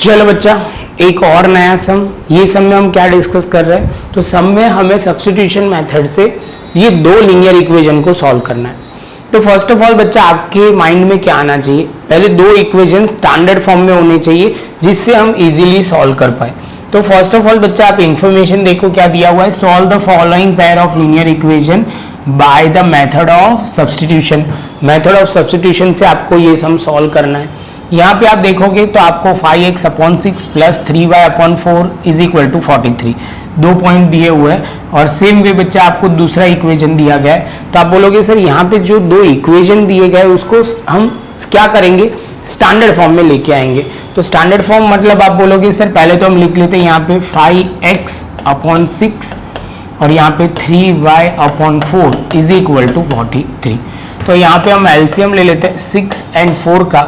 चलो बच्चा, एक और नया सम। ये सम में हम क्या डिस्कस कर रहे हैं, तो सम में हमें सब्स्टिट्यूशन मेथड से ये दो लीनियर इक्वेशन को सॉल्व करना है। तो फर्स्ट ऑफ ऑल बच्चा, आपके माइंड में क्या आना चाहिए, पहले दो इक्वेशन स्टैंडर्ड फॉर्म में होने चाहिए जिससे हम इजीली सॉल्व कर पाए। तो फर्स्ट ऑफ ऑल बच्चा, आप इंफॉर्मेशन देखो क्या दिया हुआ है, solve the following pair of linear equation by the method of substitution. Method of substitution से आपको ये सम सॉल्व करना है। यहाँ पे आप देखोगे तो आपको 5x/6 plus 3y/4 is equal to 43 दो पॉइंट दिए हुए हैं। और सेम वे बच्चा आपको दूसरा इक्वेशन दिया गया है। तो आप बोलोगे सर यहाँ पे जो दो इक्वेशन दिए गए उसको हम क्या करेंगे, स्टैंडर्ड फॉर्म में लेके आएंगे। तो स्टैंडर्ड फॉर्म मतलब आप बोलोगे सर पहले तो हम लिख लेते हैं यहाँ पे 5x/6 और यहाँ पे 3y/4 इज इक्वल टू 43। तो यहाँ पे हम एलसीएम ले लेते हैं 6 and 4 का।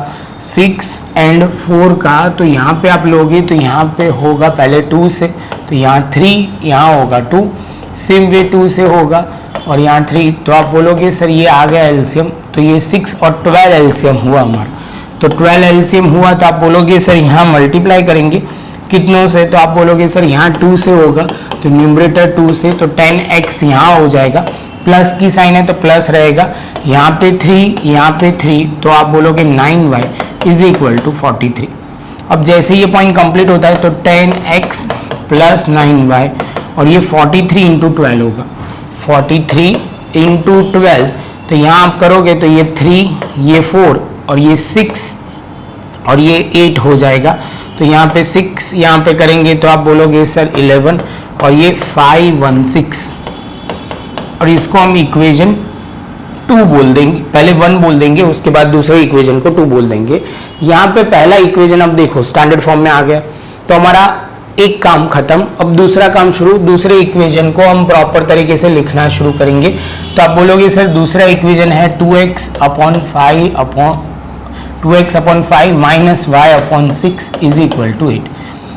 तो यहाँ पे आप लोगे तो यहाँ पे होगा पहले 2 से, तो यहाँ 3, यहाँ होगा 2, सेम वे 2 से होगा और यहाँ 3। तो आप बोलोगे सर ये आ गया एलसीएम, तो ये 6 और 12 एलसीएम हुआ हमारा। तो 12 एलसीएम हुआ तो आप बोलोगे सर यहाँ मल्टीप्लाई करेंगे कितनों से, तो आप बोलोगे सर यहाँ 2 से होगा, तो न्यूमरेटर 2 से, तो 10x यहाँ हो जाएगा, प्लस की साइन है तो प्लस रहेगा, यहाँ पे 3, यहाँ पे 3, तो आप बोलोगे 9y इज इक्वल टू 43। अब जैसे ये पॉइंट कंप्लीट होता है तो 10x प्लस 9y और ये 43 इंटू 12 होगा, 43 इंटू 12। तो यहाँ आप करोगे तो ये 3, ये 4 और ये 6 और ये 8 हो जाएगा। तो यहाँ पे 6 यहाँ पे करेंगे तो आप बोलोगे सर 11 और ये 516 और इसको हम इक्वेशन 2 बोल देंगे, पहले 1 बोल देंगे उसके बाद दूसरे इक्वेशन को 2 बोल देंगे। यहाँ पे पहला इक्वेशन अब देखो स्टैंडर्ड फॉर्म में आ गया, तो हमारा एक काम खत्म। अब दूसरा काम शुरू, दूसरे इक्वेशन को हम प्रॉपर तरीके से लिखना शुरू करेंगे। तो आप बोलोगे सर दूसरा इक्वेशन है 2x/5 minus y/6 is equal to 8।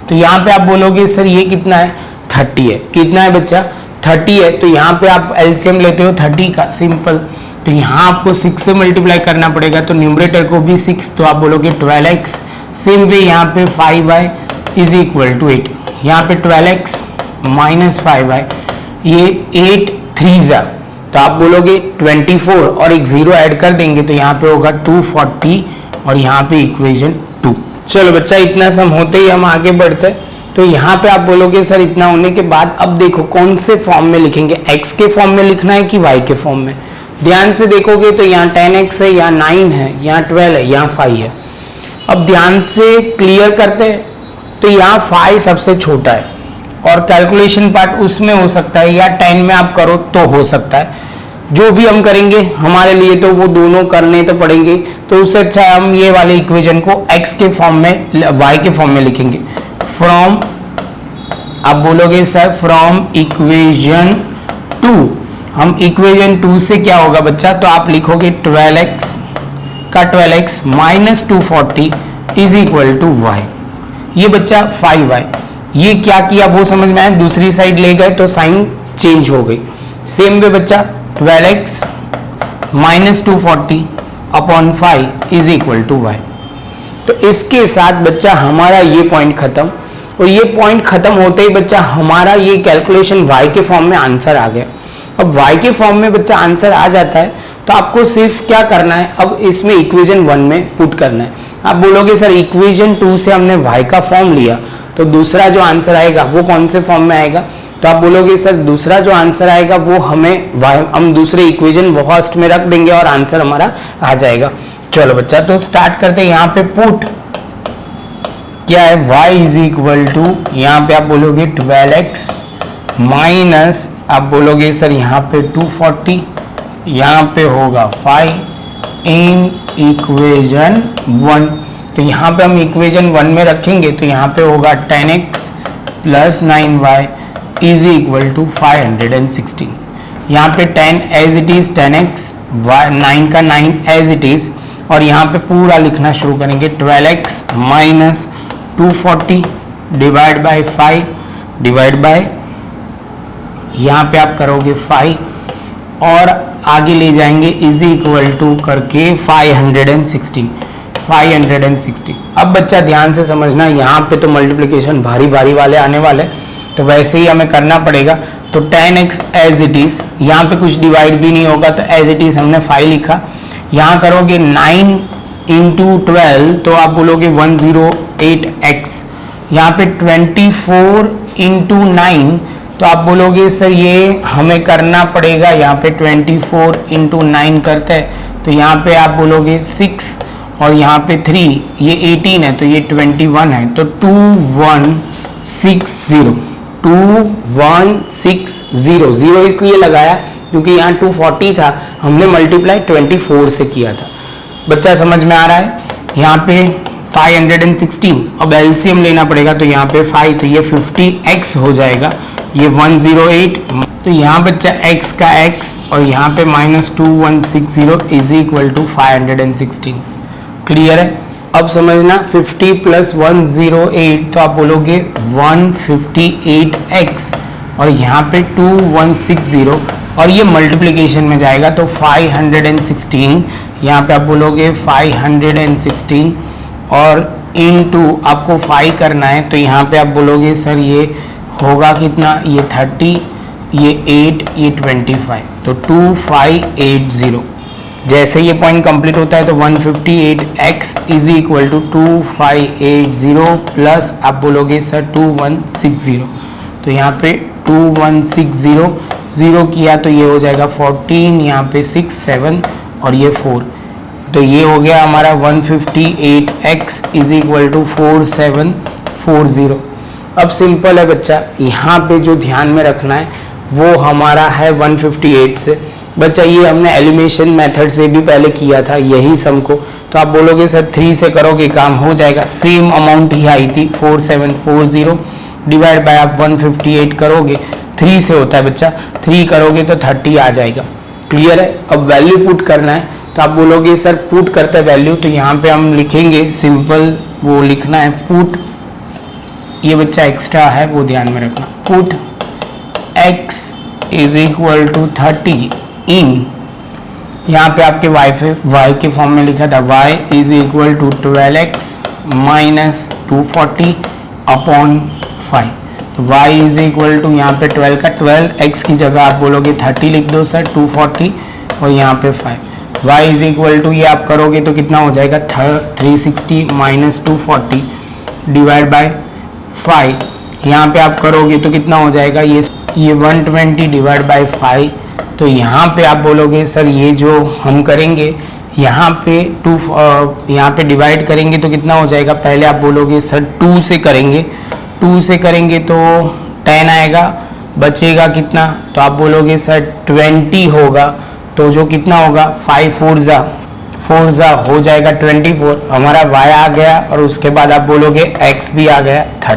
तो यहाँ पे आप बोलोगे सर ये कितना है, 30 है। कितना है बच्चा, 30 है। तो यहाँ पे आप एलसीएम लेते हो 30 का, सिंपल। तो यहाँ आपको 6 से मल्टीप्लाई करना पड़ेगा, तो न्यूमरेटर को भी 6, तो आप बोलोगे 12x। सेम वे यहाँ पे 5y इज इक्वल टू 8, यहाँ पे 12x माइनस 5y, ये 8 3 तो आप बोलोगे 24 और एक 0 ऐड कर देंगे तो यहाँ पे होगा 240 और यहाँ पे इक्वेशन 2। चलो बच्चा, इतना सम होते ही हम आगे बढ़ते हैं। तो यहाँ पे आप बोलोगे सर इतना होने के बाद अब देखो कौन से फॉर्म में लिखेंगे, x के फॉर्म में लिखना है कि y के फॉर्म में। ध्यान से देखोगे तो यहाँ 10x है, यहाँ 9 है, यहाँ 12 है, यहाँ 5 है। अब ध्यान से क्लियर करते हैं तो यहाँ 5 सबसे छोटा है और कैलकुलेशन पार्ट उसमें हो सकता है या 10 में आप करो तो हो सकता है। जो भी हम करेंगे हमारे लिए तो वो दोनों करने तो पड़ेंगे, तो उससे अच्छा हम ये वाले इक्वेशन को x के फॉर्म में, y के फॉर्म में लिखेंगे। फ्रॉम, आप बोलोगे सर फ्रॉम इक्वेशन 2, हम इक्वेशन 2 से क्या होगा बच्चा, तो आप लिखोगे 12x का 12x minus 240 is equal to y। ये बच्चा 5y, ये क्या किया वो समझ में आया, दूसरी साइड ले गए तो साइन चेंज हो गई। सेम वे बच्चा 12x minus 240 upon 5 is equal to y। तो इसके साथ बच्चा हमारा ये पॉइंट खत्म, और ये पॉइंट खत्म होते ही बच्चा हमारा ये कैलकुलेशन y के फॉर्म में आंसर आ गया। अब y के फॉर्म में बच्चा आंसर आ जाता है तो आपको सिर्फ क्या करना है, अब इसमें इक्वेशन 1 में पुट करना है। आप बोलोगे सर इक्वेशन 2 से हमने y का फॉर्म लिया तो दूसरा जो आंसर आएगा वो कौन से फॉर्म में आएगा, तो आप बोलोगे सर दूसरा जो आंसर आएगा वो हम दूसरे इक्वेशन फर्स्ट में रख देंगे और आंसर हमारा आ जाएगा। चलो बच्चा, तो स्टार्ट करते हैं। यहाँ पे पुट क्या है, y इज इक्वल टू, यहाँ पे आप बोलोगे 12x माइनस, आप बोलोगे सर यहाँ पे 240, यहाँ पे होगा 5 इन इक्वेशन 1। तो यहाँ पे हम इक्वेशन 1 में रखेंगे तो यहाँ पे होगा 10x plus 9y is equal to 516। यहाँ पे 10 एज इट इज 10x, 9 का 9 एज इट इज, और यहाँ पे पूरा लिखना शुरू करेंगे 12x minus 240 divide by 5 divide by, यहाँ पे आप करोगे 5 और आगे ले जाएंगे इज इक्वल टू करके 516। 560। अब बच्चा ध्यान से समझना, यहाँ पे तो मल्टीप्लिकेशन भारी भारी वाले आने वाले, तो वैसे ही हमें करना पड़ेगा। तो 10x एज इट इज, यहाँ पे कुछ डिवाइड भी नहीं होगा तो एज इट इज हमने 5 लिखा। यहाँ करोगे 9 इंटू 12 तो आप बोलोगे 108x। यहाँ पे 24 इंटू 9 तो आप बोलोगे सर ये हमें करना पड़ेगा, यहाँ पे 24 इंटू 9 करते हैं तो यहाँ पे आप बोलोगे 6 और यहाँ पे 3, ये 18 है तो ये 21 है, तो 2160 जीरो इसलिए लगाया क्योंकि यहाँ 240 था, हमने मल्टीप्लाई 24 से किया था। बच्चा समझ में आ रहा है? यहाँ पे 516, अब एलसीएम लेना पड़ेगा तो यहाँ पे 5 तो ये 50x हो जाएगा, ये 108, तो यहाँ बच्चा x का x और यहाँ पे -2160 इज इक्वल टू 516। क्लियर है? अब समझना 50 प्लस 108 तो आप बोलोगे 158x और यहाँ पे 2160 और ये मल्टीप्लिकेशन में जाएगा तो 516, यहाँ पे आप बोलोगे 516 और इनटू आपको 5 करना है तो यहाँ पे आप बोलोगे सर ये होगा कितना, ये 30, ये 8, ये 25, तो 2580। जैसे ये पॉइंट कंप्लीट होता है तो 158x is equal to 2580 plus आप बोलोगे सर 2160, तो यहाँ पे 2160 0 किया तो ये हो जाएगा 14, यहाँ पे 6 7 और ये 4, तो ये हो गया हमारा 158x इज इक्वल टू 4740। अब सिंपल है बच्चा, यहाँ पे जो ध्यान में रखना है वो हमारा है 158 से। बच्चा ये हमने एलिमिनेशन मेथड से भी पहले किया था यही सम को, तो आप बोलोगे सर 3 से करोगे काम हो जाएगा, सेम अमाउंट ही आई थी 4740 डिवाइड बाय आप 158 करोगे, 3 से होता है बच्चा, 3 करोगे तो 30 आ जाएगा। क्लियर है? अब वैल्यू पुट करना है तो आप बोलोगे सर पुट करते हैं वैल्यू, तो यहाँ पे हम लिखेंगे सिंपल वो लिखना है पुट, ये बच्चा एक्स्ट्रा है वो ध्यान में रखना, put x is equal to 30 in, यहाँ पे आपके y के फॉर्म में लिखा था y is equal to 12x minus 240 upon 5, तो y इज इक्वल टू यहाँ पे 12 का 12x की जगह आप बोलोगे 30 लिख दो सर, 240 और यहाँ पे 5, y इज इक्वल टू ये आप करोगे तो कितना हो जाएगा 360 माइनस 240 डिवाइड बाय 5, यहाँ पे आप करोगे तो कितना हो जाएगा ये 120 डिवाइड बाय 5, तो यहाँ पे आप बोलोगे सर ये जो हम करेंगे यहाँ पे यहाँ पे डिवाइड करेंगे तो कितना हो जाएगा, पहले आप बोलोगे सर 2 से करेंगे, 2 से करेंगे तो 10 आएगा, बचेगा कितना, तो आप बोलोगे सर 20 होगा, तो जो कितना होगा 5 4 हो जाएगा 24, हमारा y आ गया और उसके बाद आप बोलोगे x भी आ गया 30।